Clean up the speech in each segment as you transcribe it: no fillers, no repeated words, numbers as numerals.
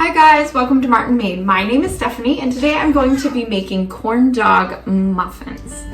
Hi guys, welcome to Martinmade. My name is Stephanie and today I'm going to be making corn dog muffins.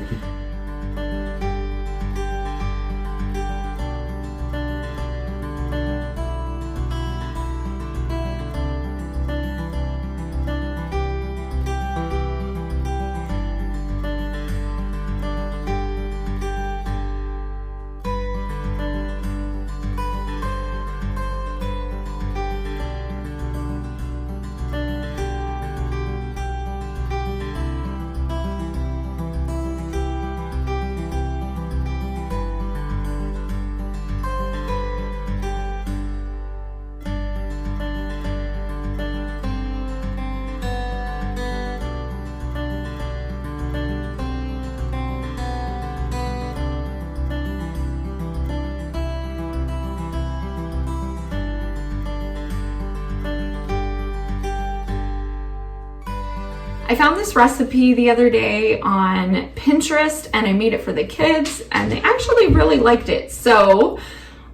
I found this recipe the other day on Pinterest and I made it for the kids and they actually really liked it. So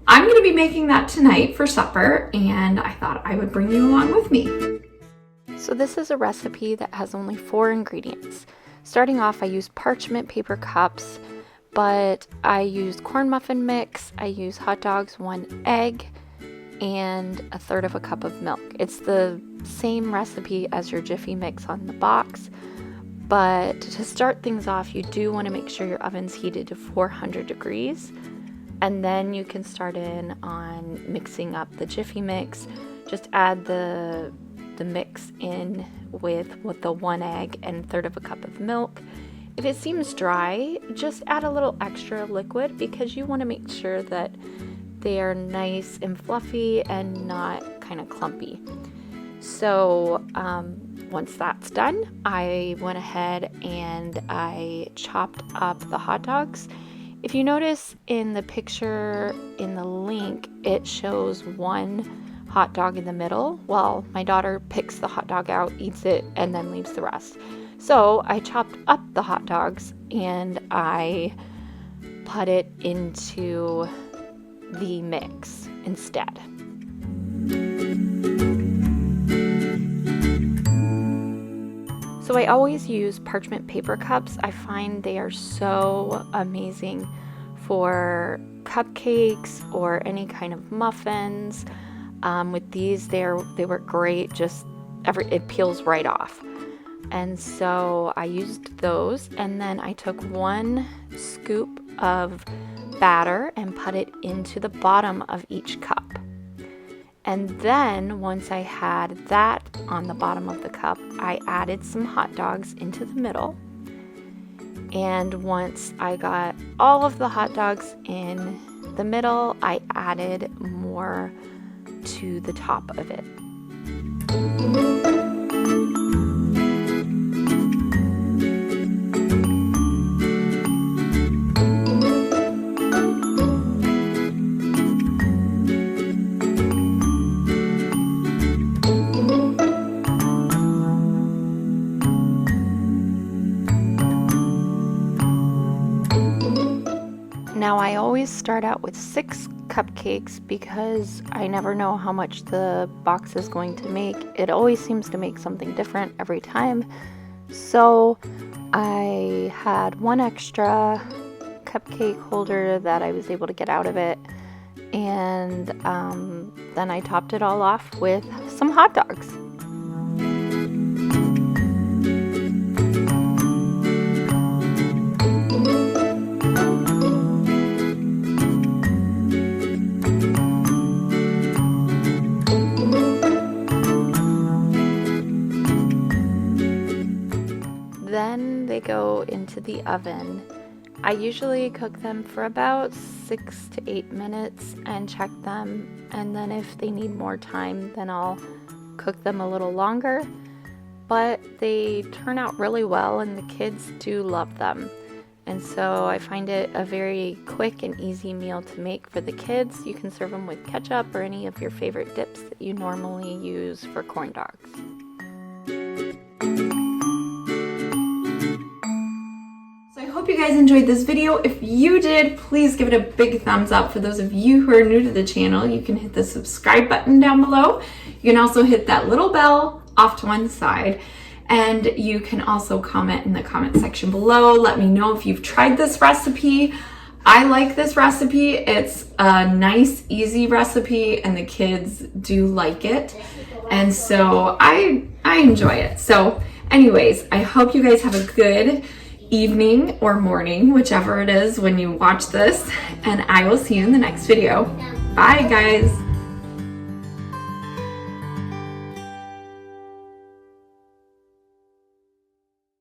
I'm going to be making that tonight for supper and I thought I would bring you along with me. So this is a recipe that has only 4 ingredients. Starting off, I used parchment paper cups, but I used corn muffin mix, I used hot dogs, 1 egg, and 1/3 cup of milk. It's the same recipe as your Jiffy mix on the box, but to start things off, you do want to make sure your oven's heated to 400 degrees, and then you can start in on mixing up the Jiffy mix. Just add the mix in with the 1 egg and 1/3 cup of milk. If it seems dry, just add a little extra liquid because you want to make sure that they are nice and fluffy and not kind of clumpy. So once that's done, I went ahead and I chopped up the hot dogs. If you notice in the picture in the link, it shows 1 hot dog in the middle. Well, my daughter picks the hot dog out, eats it, and then leaves the rest. So I chopped up the hot dogs and I put it into the mix instead. So I always use parchment paper cups. I find they are so amazing for cupcakes or any kind of muffins. With these, they work great. Just it peels right off. And so I used those, and then I took 1 scoop of batter and put it into the bottom of each cup. And then once I had that on the bottom of the cup, I added some hot dogs into the middle. And once I got all of the hot dogs in the middle, I added more to the top of it. Now I always start out with 6 cupcakes because I never know how much the box is going to make. It always seems to make something different every time. So I had 1 extra cupcake holder that I was able to get out of it. And then I topped it all off with some hot dogs. Then they go into the oven. I usually cook them for about 6 to 8 minutes and check them, and then if they need more time, then I'll cook them a little longer. But they turn out really well and the kids do love them. And so I find it a very quick and easy meal to make for the kids. You can serve them with ketchup or any of your favorite dips that you normally use for corn dogs. hope you guys enjoyed this video. If you did, please give it a big thumbs up. For those of you who are new to the channel, you can hit the subscribe button down below. You can also hit that little bell off to one side. And you can also comment in the comment section below. Let me know if you've tried this recipe. I like this recipe. It's a nice, easy recipe, and the kids do like it. And so I enjoy it. So anyways, I hope you guys have a good evening or morning, whichever it is when you watch this. And I will see you in the next video. Bye, guys.